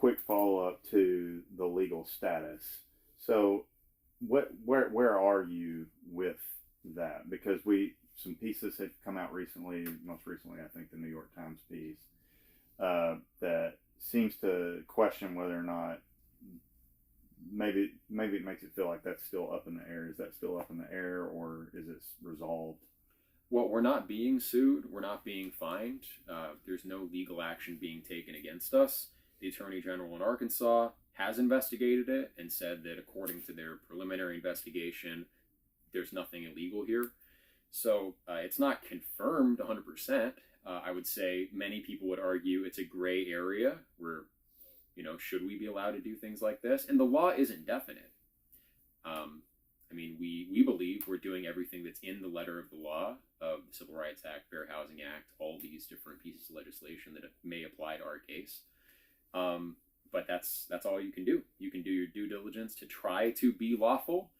quick follow-up to the legal status. So, where are you with that? Because some pieces have come out recently. Most recently, I think the New York Times piece that seems to question whether or not maybe it makes it feel like that's still up in the air. Is that still up in the air, or is it resolved? Well, we're not being sued. We're not being fined. There's no legal action being taken against us. The Attorney General in Arkansas has investigated it and said that according to their preliminary investigation, there's nothing illegal here. So it's not confirmed 100%. I would say many people would argue it's a gray area where, should we be allowed to do things like this? And the law isn't definite. We believe we're doing everything that's in the letter of the law of the Civil Rights Act, Fair Housing Act, all these different pieces of legislation that may apply to our case. But that's all you can do. You can do your due diligence to try to be lawful.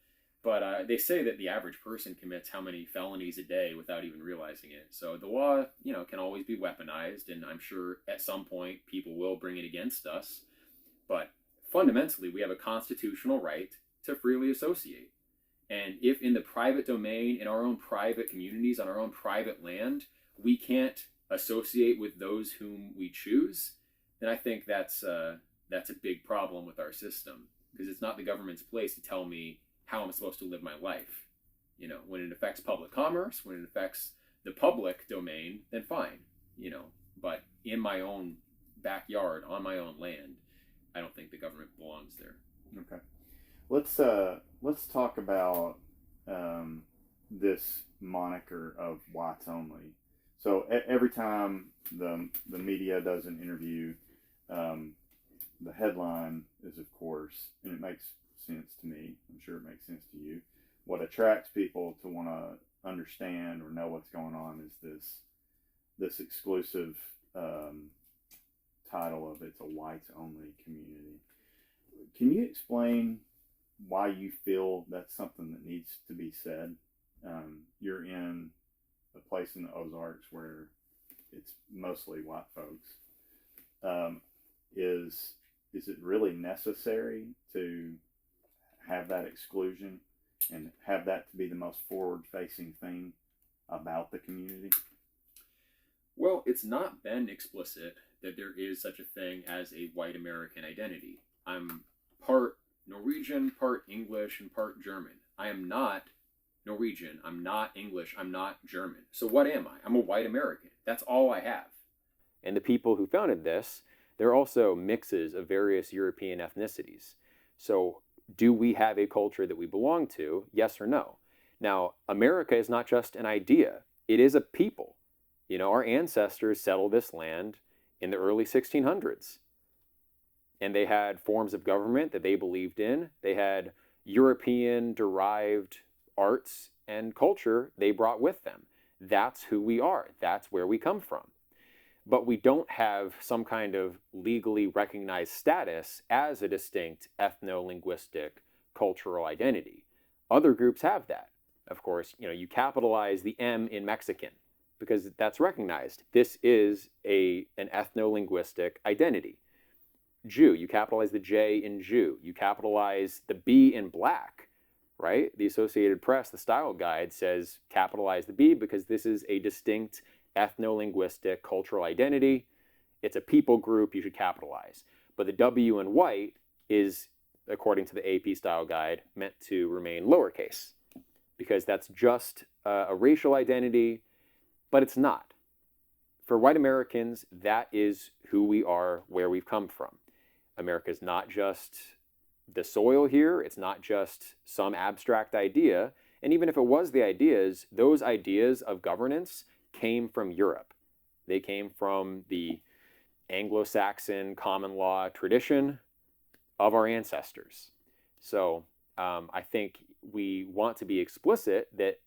But they say that the average person commits how many felonies a day without even realizing it. So the law, can always be weaponized, and I'm sure at some point people will bring it against us. But fundamentally, we have a constitutional right to freely associate. And if in the private domain, in our own private communities, on our own private land, we can't associate with those whom we choose, then I think that's a big problem with our system, because it's not the government's place to tell me how I'm supposed to live my life. When it affects public commerce, when it affects the public domain, then fine. But in my own backyard, on my own land, I don't think the government belongs there. Okay. Let's talk about this moniker of whites only. So every time the media does an interview, the headline is, of course, and it makes sense to me, I'm sure it makes sense to you, what attracts people to want to understand or know what's going on is this exclusive title of it's a whites only community. Can you explain why you feel that's something that needs to be said? You're in a place in the Ozarks where it's mostly white folks. Is it really necessary to have that exclusion and have that to be the most forward-facing thing about the community? Well, it's not been explicit that there is such a thing as a white American identity. I'm part Norwegian, part English, and part German. I am not Norwegian. I'm not English. I'm not German. So what am I? I'm a white American. That's all I have. And the people who founded this, they're also mixes of various European ethnicities. So do we have a culture that we belong to? Yes or no? Now, America is not just an idea. It is a people. Our ancestors settled this land in the early 1600s. And they had forms of government that they believed in. They had European-derived arts and culture they brought with them. That's who we are. That's where we come from. But we don't have some kind of legally recognized status as a distinct ethno-linguistic cultural identity. Other groups have that. Of course, you capitalize the M in Mexican because that's recognized. This is an ethno-linguistic identity. Jew, you capitalize the J in Jew. You capitalize the B in black, right? The Associated Press, the style guide says capitalize the B because this is a distinct ethno-linguistic cultural identity. It's a people group, you should capitalize. But the W in white is, according to the AP style guide, meant to remain lowercase because that's just a racial identity, but it's not. For white Americans, that is who we are, where we've come from. America is not just the soil here. It's not just some abstract idea. And even if it was the ideas, those ideas of governance came from Europe. They came from the Anglo-Saxon common law tradition of our ancestors. So I think we want to be explicit that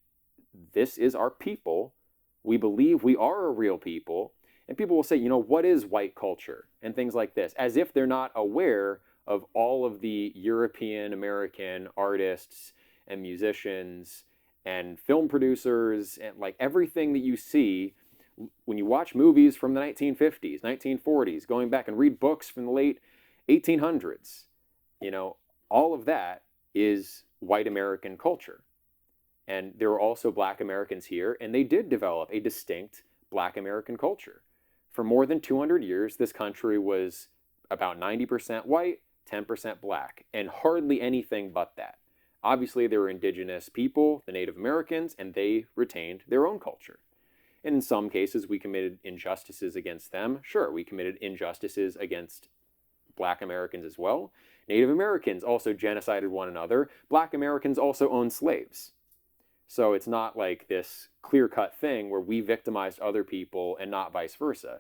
this is our people. We believe we are a real people. And people will say, what is white culture? And things like this, as if they're not aware of all of the European American artists and musicians and film producers and like everything that you see when you watch movies from the 1950s, 1940s, going back and read books from the late 1800s. All of that is white American culture. And there were also Black Americans here, and they did develop a distinct Black American culture. For more than 200 years, this country was about 90% white, 10% Black, and hardly anything but that. Obviously, there were indigenous people, the Native Americans, and they retained their own culture. And in some cases, we committed injustices against them. Sure, we committed injustices against Black Americans as well. Native Americans also genocided one another. Black Americans also owned slaves. So it's not like this clear-cut thing where we victimized other people and not vice versa.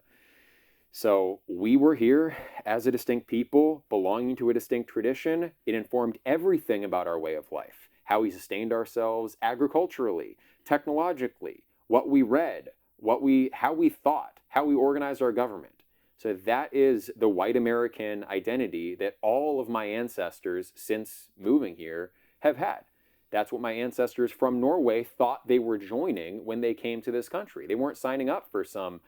So we were here as a distinct people, belonging to a distinct tradition. It informed everything about our way of life, how we sustained ourselves agriculturally, technologically, what we read, how we thought, how we organized our government. So that is the white American identity that all of my ancestors since moving here have had. That's what my ancestors from Norway thought they were joining when they came to this country. They weren't signing up for some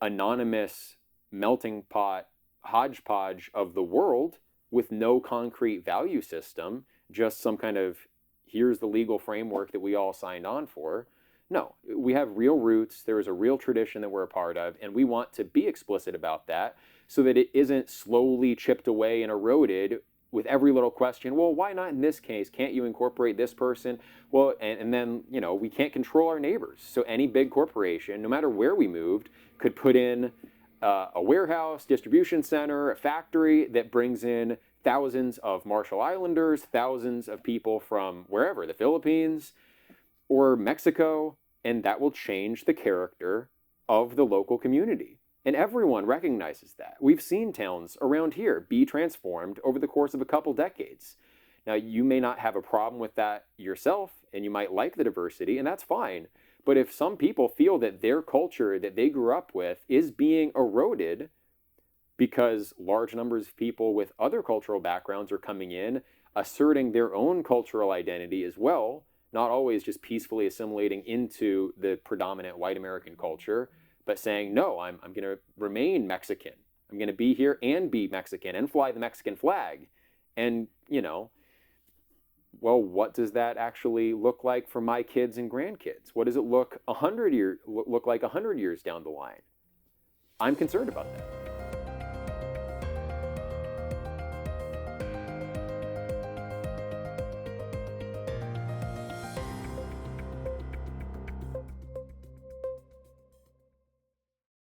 anonymous melting pot hodgepodge of the world with no concrete value system, just some kind of here's the legal framework that we all signed on for. No, we have real roots. There is a real tradition that we're a part of, and we want to be explicit about that so that it isn't slowly chipped away and eroded with every little question. Well, why not in this case? Can't you incorporate this person? Well, and then, we can't control our neighbors. So any big corporation, no matter where we moved, could put in a warehouse, distribution center, a factory that brings in thousands of Marshall Islanders, thousands of people from wherever, the Philippines or Mexico, and that will change the character of the local community. And everyone recognizes that. We've seen towns around here be transformed over the course of a couple decades. Now, you may not have a problem with that yourself, and you might like the diversity, and that's fine. But if some people feel that their culture that they grew up with is being eroded because large numbers of people with other cultural backgrounds are coming in, asserting their own cultural identity as well, not always just peacefully assimilating into the predominant white American culture, but saying, no, I'm going to remain Mexican. I'm going to be here and be Mexican and fly the Mexican flag. And, well, what does that actually look like for my kids and grandkids? What does it look like 100 years down the line? I'm concerned about that.